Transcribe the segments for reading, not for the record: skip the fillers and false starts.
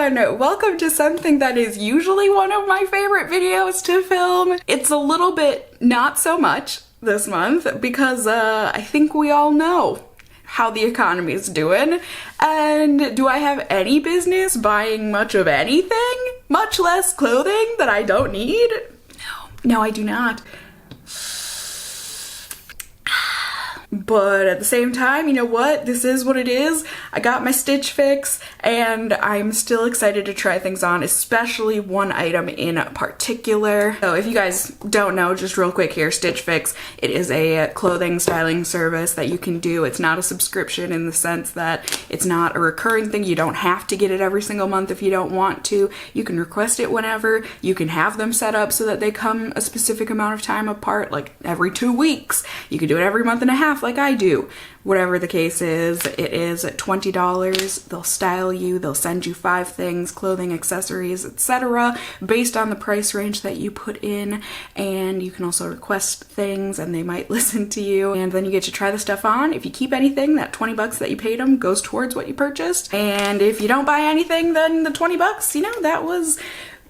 everyone! Welcome to something that is usually one of my favorite videos to film. It's a little bit not so much this month because I think we all know how the economy is doing. And do I have any business buying much of anything? Much less clothing that I don't need? No, I do not. But at the same time, you know what? This is what it is. I got my Stitch Fix and I'm still excited to try things on, especially one item in particular. So if you guys don't know, just real quick here, Stitch Fix, it is a clothing styling service that you can do. It's not a subscription in the sense that it's not a recurring thing. You don't have to get it every single month if you don't want to. You can request it whenever. You can have them set up so that they come a specific amount of time apart, like every 2 weeks. You can do it every month and a half like I do. Whatever the case is, it is $20. They'll style you, they'll send you 5 things, clothing, accessories, etc., based on the price range that you put in, and you can also request things and they might listen to you, and then you get to try the stuff on. If you keep anything, that 20 bucks that you paid them goes towards what you purchased, and if you don't buy anything, then the 20 bucks, you know, that was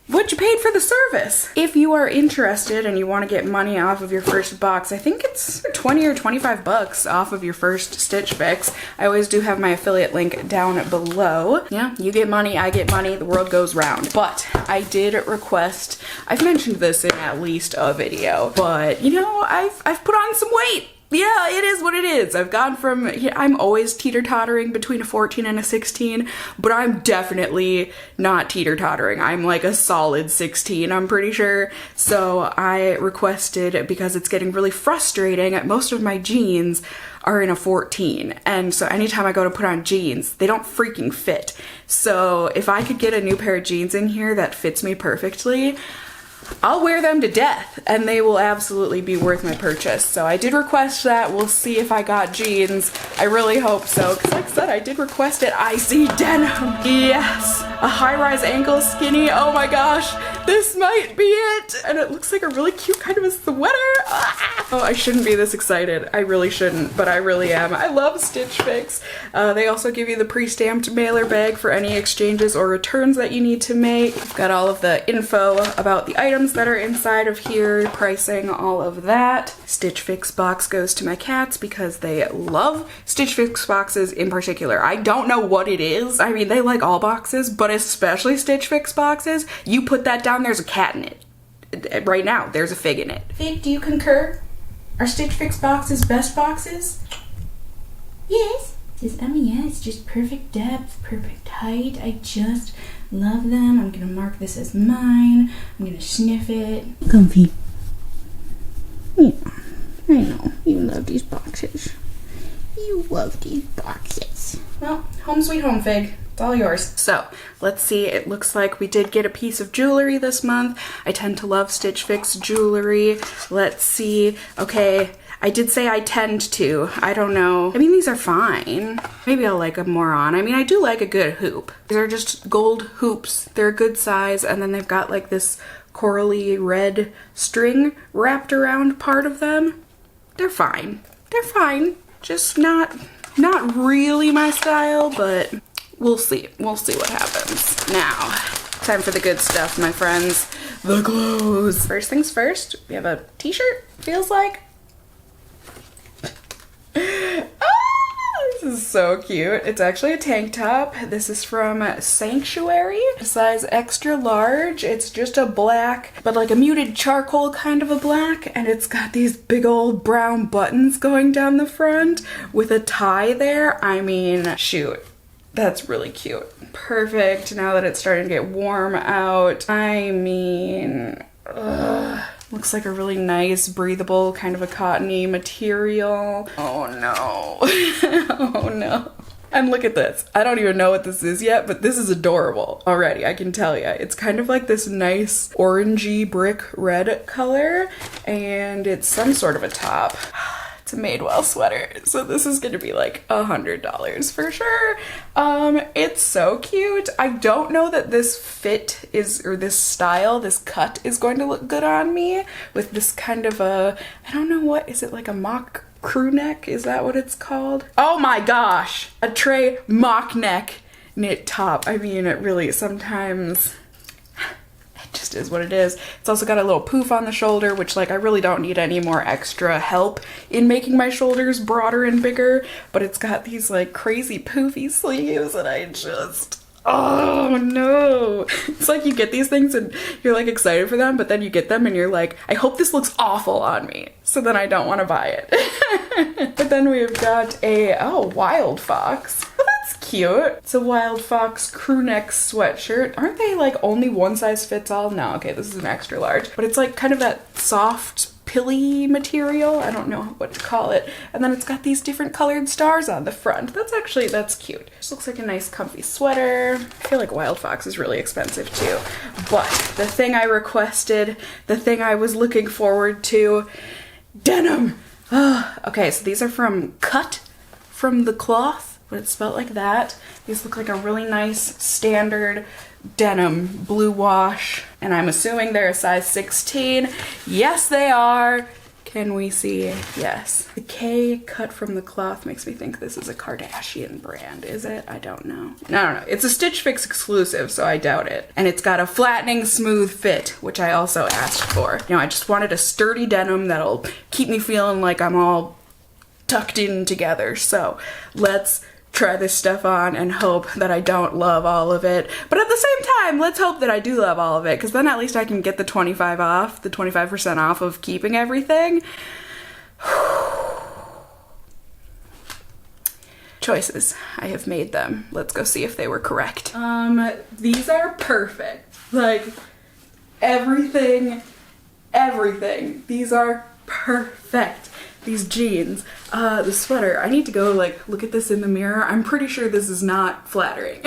what you paid for the service. If you are interested and you want to get money off of your first box, I think it's 20 or 25 bucks off of your first Stitch Fix. I always do have my affiliate link down below. Yeah, you get money, I get money, the world goes round. But I did request, I've mentioned this in at least a video, but you know, I've put on some weight. Yeah, it is what it is. I've gone from, I'm always teeter-tottering between a 14 and a 16, but I'm definitely not teeter-tottering. I'm like a solid 16, I'm pretty sure. So I requested, because it's getting really frustrating, most of my jeans are in a 14. And so anytime I go to put on jeans, they don't freaking fit. So if I could get a new pair of jeans in here that fits me perfectly, I'll wear them to death and they will absolutely be worth my purchase. So I did request that. We'll see if I got jeans. I really hope so, because like I said, I did request it. I see denim. Yes, a high-rise ankle skinny. Oh my gosh, this might be it. And it looks like a really cute kind of a sweater. Ah! Oh, I shouldn't be this excited. I really shouldn't, but I really am. I love Stitch Fix. They also give you the pre-stamped mailer bag for any exchanges or returns that you need to make. I've got all of the info about the items that are inside of here, pricing, all of that. Stitch Fix box goes to my cats because they love Stitch Fix boxes in particular. I don't know what it is. I mean, they like all boxes, but especially Stitch Fix boxes. You put that down, there's a cat in it. Right now, there's a fig in it. Fig, do you concur? Are Stitch Fix boxes best boxes? Yes. Says, yeah, it's just perfect depth, perfect height. I just love them. I'm gonna mark this as mine. I'm gonna sniff it. Comfy. Yeah, I know. You love these boxes. You love these boxes. Well, home sweet home, Fig. It's all yours. So, let's see. It looks like we did get a piece of jewelry this month. I tend to love Stitch Fix jewelry. Let's see. Okay. I did say I tend to. I don't know. I mean, these are fine. Maybe I'll like them more on. I mean, I do like a good hoop. These are just gold hoops. They're a good size, and then they've got like this corally red string wrapped around part of them. They're fine. They're fine. Just not really my style, but we'll see. We'll see what happens. Now, time for the good stuff, my friends. The clothes. First things first, we have a t-shirt, feels like. This is so cute. It's actually a tank top. This is from Sanctuary, size extra large. It's just a black, but like a muted charcoal kind of a black, and it's got these big old brown buttons going down the front with a tie there. I mean, shoot. That's really cute. Perfect now that it's starting to get warm out. I mean, looks like a really nice, breathable, kind of a cottony material. Oh no. Oh no. And look at this. I don't even know what this is yet, but this is adorable already, I can tell you. It's kind of like this nice orangey brick red color, and it's some sort of a top. It's a Madewell sweater, so this is gonna be like $100 for sure. It's so cute. I don't know that this fit is, or this style, this cut is going to look good on me with this kind of a, I don't know, what is it, like a mock crew neck? Is that what it's called? Oh my gosh, a tray mock neck knit top. I mean, it really sometimes it just is what it is. It's also got a little poof on the shoulder, which like I really don't need any more extra help in making my shoulders broader and bigger, but it's got these like crazy poofy sleeves and I just, oh no. It's like you get these things and you're like excited for them, but then you get them and you're like, I hope this looks awful on me. So then I don't want to buy it. But then we've got a, oh, Wild Fox. Cute. It's a Wild Fox crew neck sweatshirt. Aren't they like only one size fits all? No, okay, this is an extra large. But it's like kind of that soft, pilly material. I don't know what to call it. And then it's got these different colored stars on the front. That's cute. This looks like a nice comfy sweater. I feel like Wild Fox is really expensive too. But the thing I requested, the thing I was looking forward to, denim. Okay, so these are from Cut From The Cloth. But it's spelled like that. These look like a really nice standard denim blue wash. And I'm assuming they're a size 16. Yes, they are. Can we see? Yes. The K Cut From The Cloth makes me think this is a Kardashian brand. Is it? I don't know. I don't know. It's a Stitch Fix exclusive, so I doubt it. And it's got a flattening smooth fit, which I also asked for. You know, I just wanted a sturdy denim that'll keep me feeling like I'm all tucked in together. So let's try this stuff on and hope that I don't love all of it. But at the same time, let's hope that I do love all of it, because then at least I can get the 25% off of keeping everything. Choices. I have made them. Let's go see if they were correct. These are perfect. Like, everything. These are perfect. These jeans, the sweater, I need to go like look at this in the mirror. I'm pretty sure this is not flattering.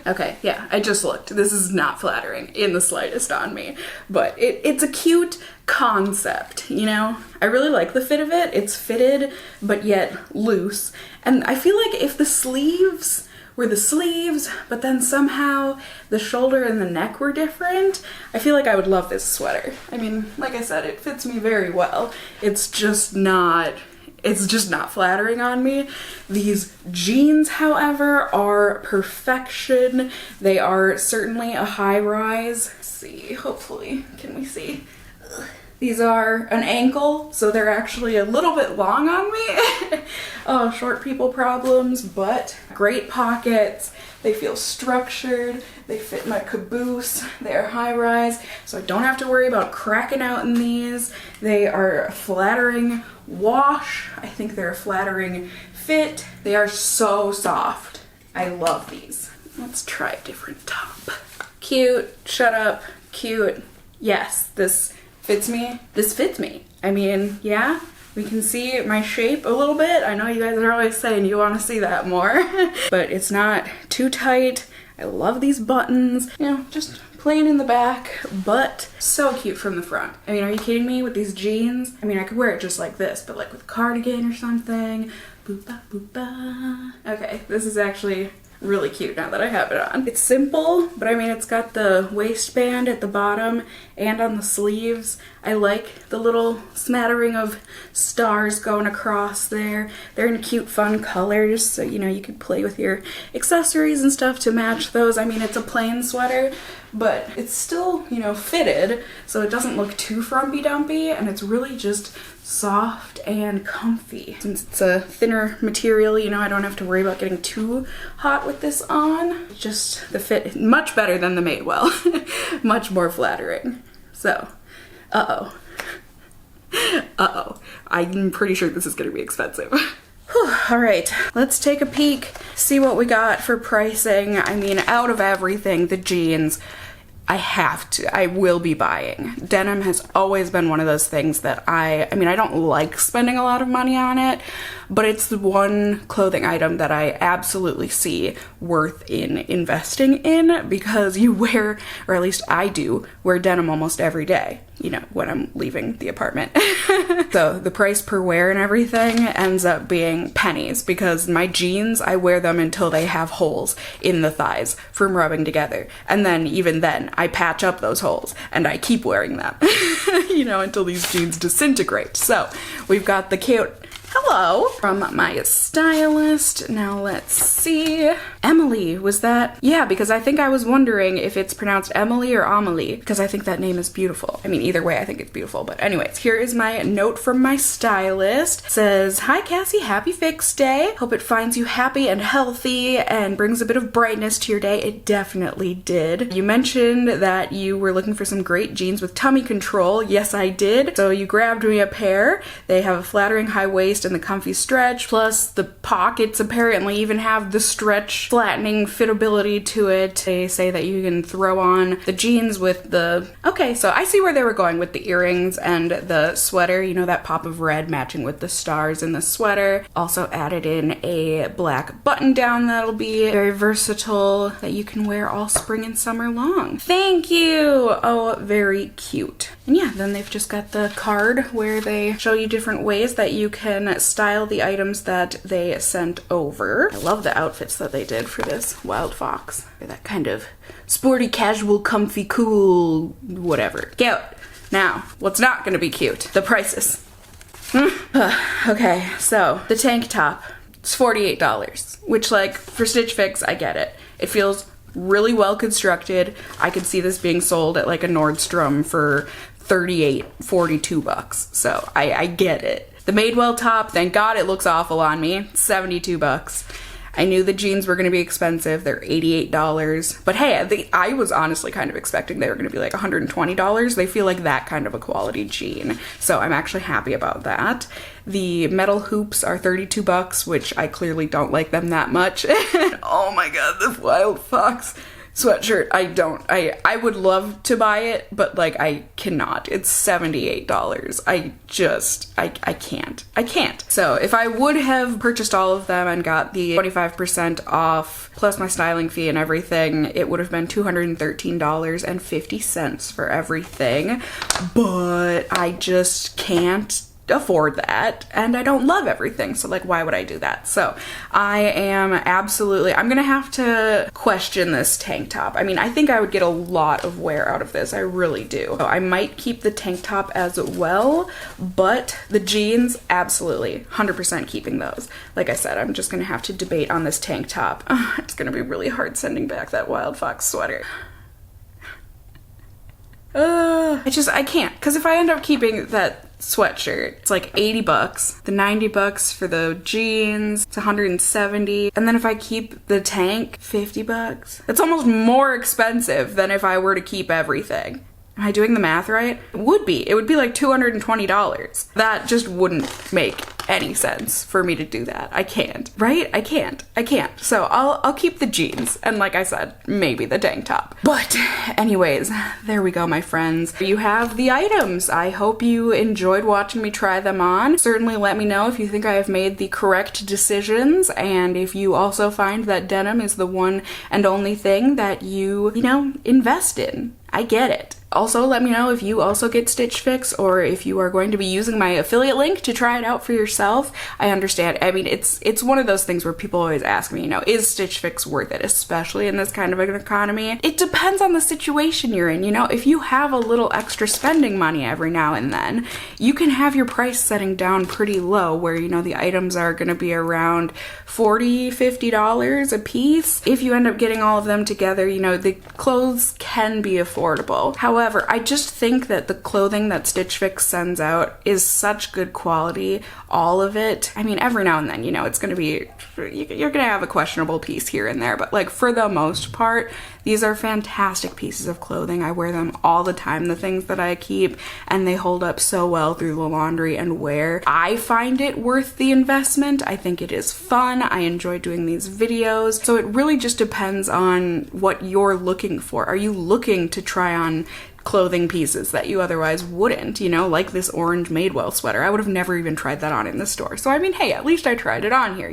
Okay, yeah, I just looked. This is not flattering in the slightest on me, but it's a cute concept, you know? I really like the fit of it. It's fitted, but yet loose. And I feel like if the sleeves were the sleeves, but then somehow the shoulder and the neck were different, I feel like I would love this sweater. I mean, like I said, it fits me very well. It's just not flattering on me. These jeans, however, are perfection. They are certainly a high rise. Let's see, hopefully, can we see? These are an ankle, so they're actually a little bit long on me. Oh, short people problems, but great pockets. They feel structured. They fit my caboose. They're high rise, so I don't have to worry about cracking out in these. They are a flattering wash. I think they're a flattering fit. They are so soft. I love these. Let's try a different top. Cute, shut up, cute. Yes, this fits me. This fits me. I mean, yeah, we can see my shape a little bit. I know you guys are always saying you want to see that more, but it's not too tight. I love these buttons, you know, just plain in the back, but so cute from the front. I mean, are you kidding me with these jeans? I mean, I could wear it just like this, but like with a cardigan or something. Boop-ba, boop-ba. Okay, this is actually really cute now that I have it on. It's simple, but I mean, it's got the waistband at the bottom and on the sleeves. I like the little smattering of stars going across there. They're in cute, fun colors, so you know, you could play with your accessories and stuff to match those. I mean, it's a plain sweater, but it's still, you know, fitted, so it doesn't look too frumpy-dumpy, and it's really just soft and comfy. Since it's a thinner material, you know, I don't have to worry about getting too hot with this on. Just the fit, much better than the Madewell. Much more flattering. So, uh-oh. Uh-oh. I'm pretty sure this is gonna be expensive. All right, let's take a peek, see what we got for pricing. I mean, out of everything, the jeans, I will be buying. Denim has always been one of those things that I mean, I don't like spending a lot of money on it, but it's the one clothing item that I absolutely see worth in investing in, because you wear, or at least I do, wear denim almost every day, you know, when I'm leaving the apartment. So the price per wear and everything ends up being pennies, because my jeans, I wear them until they have holes in the thighs from rubbing together. And then even then, I patch up those holes and I keep wearing them, you know, until these jeans disintegrate. So we've got the cute hello from my stylist. Now let's see. Emily, was that? Yeah, because I think I was wondering if it's pronounced Emily or Amelie, because I think that name is beautiful. I mean, either way, I think it's beautiful. But anyways, here is my note from my stylist. It says, hi Cassie, happy fix day. Hope it finds you happy and healthy and brings a bit of brightness to your day. It definitely did. You mentioned that you were looking for some great jeans with tummy control. Yes, I did. So you grabbed me a pair. They have a flattering high waist and the comfy stretch, plus the pockets apparently even have the stretch flattening fitability to it. They say that you can throw on the jeans with the... Okay, so I see where they were going with the earrings and the sweater. You know, that pop of red matching with the stars in the sweater. Also added in a black button down that'll be very versatile that you can wear all spring and summer long. Thank you! Oh, very cute. And yeah, then they've just got the card where they show you different ways that you can style the items that they sent over. I love the outfits that they did for this Wild Fox. They're that kind of sporty, casual, comfy, cool, whatever. Cute. Now, what's not gonna be cute? The prices. Okay, so the tank top, it's $48, which, like, for Stitch Fix, I get it. It feels really well constructed. I could see this being sold at like a Nordstrom for $38, $42. So I get it. The Madewell top, thank God it looks awful on me, $72. I knew the jeans were going to be expensive. They're $88. But hey, I was honestly kind of expecting they were going to be like $120. They feel like that kind of a quality jean. So I'm actually happy about that. The metal hoops are $32, which I clearly don't like them that much. Oh my god, this Wild Fox sweatshirt, I would love to buy it, but like I cannot. It's $78. I can't. So if I would have purchased all of them and got the 25% off plus my styling fee and everything, it would have been $213.50 for everything, but I just can't afford that, and I don't love everything, so like why would I do that? So I'm gonna have to question this tank top. I mean, I think I would get a lot of wear out of this, I really do. So I might keep the tank top as well, but the jeans, absolutely 100% keeping those. Like I said, I'm just gonna have to debate on this tank top. It's gonna be really hard sending back that Wild Fox sweater. I can't, because if I end up keeping that sweatshirt, it's like $80, the $90 for the jeans, it's $170, and then if I keep the tank, $50. It's almost more expensive than if I were to keep everything. Am I doing the math right? It would be like $220. That just wouldn't make any sense for me to do that. I can't, right? I can't. So I'll keep the jeans, and like I said, maybe the tank top. But anyways, there we go, my friends. You have the items. I hope you enjoyed watching me try them on. Certainly let me know if you think I have made the correct decisions, and if you also find that denim is the one and only thing that you invest in. I get it. Also, let me know if you also get Stitch Fix, or if you are going to be using my affiliate link to try it out for yourself. I understand. I mean, it's one of those things where people always ask me, is Stitch Fix worth it, especially in this kind of an economy? It depends on the situation you're in, If you have a little extra spending money every now and then, you can have your price setting down pretty low, where, the items are going to be around $40, $50 a piece. If you end up getting all of them together, the clothes can be affordable. However, I just think that the clothing that Stitch Fix sends out is such good quality, all of it. I mean, every now and then, it's gonna be, you're gonna have a questionable piece here and there, but like for the most part, these are fantastic pieces of clothing. I wear them all the time, the things that I keep, and they hold up so well through the laundry and wear. I find it worth the investment. I think it is fun. I enjoy doing these videos. So it really just depends on what you're looking for. Are you looking to try on clothing pieces that you otherwise wouldn't, like this orange Madewell sweater? I would have never even tried that on in the store. So I mean, hey, at least I tried it on here,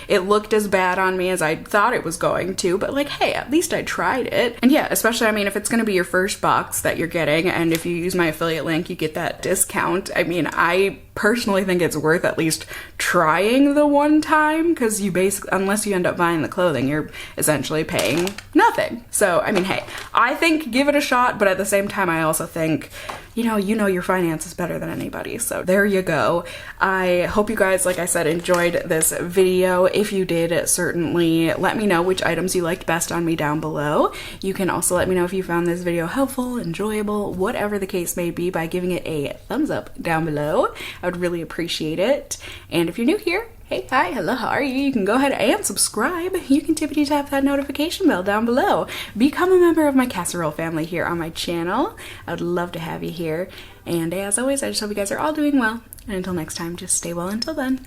It looked as bad on me as I thought it was going to, but like, hey, at least I tried it. And yeah, especially, I mean, if it's gonna be your first box that you're getting, and if you use my affiliate link, you get that discount. I mean, I personally think it's worth at least trying the one time, because you basically, unless you end up buying the clothing, you're essentially paying nothing. So I mean, hey, I think give it a shot, but at the same time, I also think you know your finances better than anybody. So there you go. I hope you guys, like I said, enjoyed this video. If you did, certainly let me know which items you liked best on me down below. You can also let me know if you found this video helpful, enjoyable, whatever the case may be, by giving it a thumbs up down below. I would really appreciate it. And if you're new here, hey, hi, hello, how are you? You can go ahead and subscribe. You can tippity tap that notification bell down below. Become a member of my casserole family here on my channel. I would love to have you here. And as always, I just hope you guys are all doing well. And until next time, just stay well until then.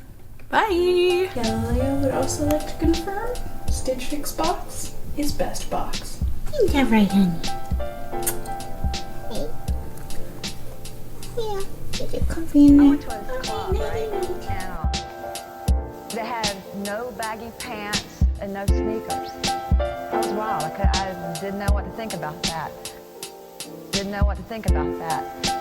Bye! Guerlain would also like to confirm Stitch Fix box is best box. Is that right, honey? Yeah, is it comfy in there? I went to a club, right? And they had no baggy pants and no sneakers. That was wild. I didn't know what to think about that. Didn't know what to think about that.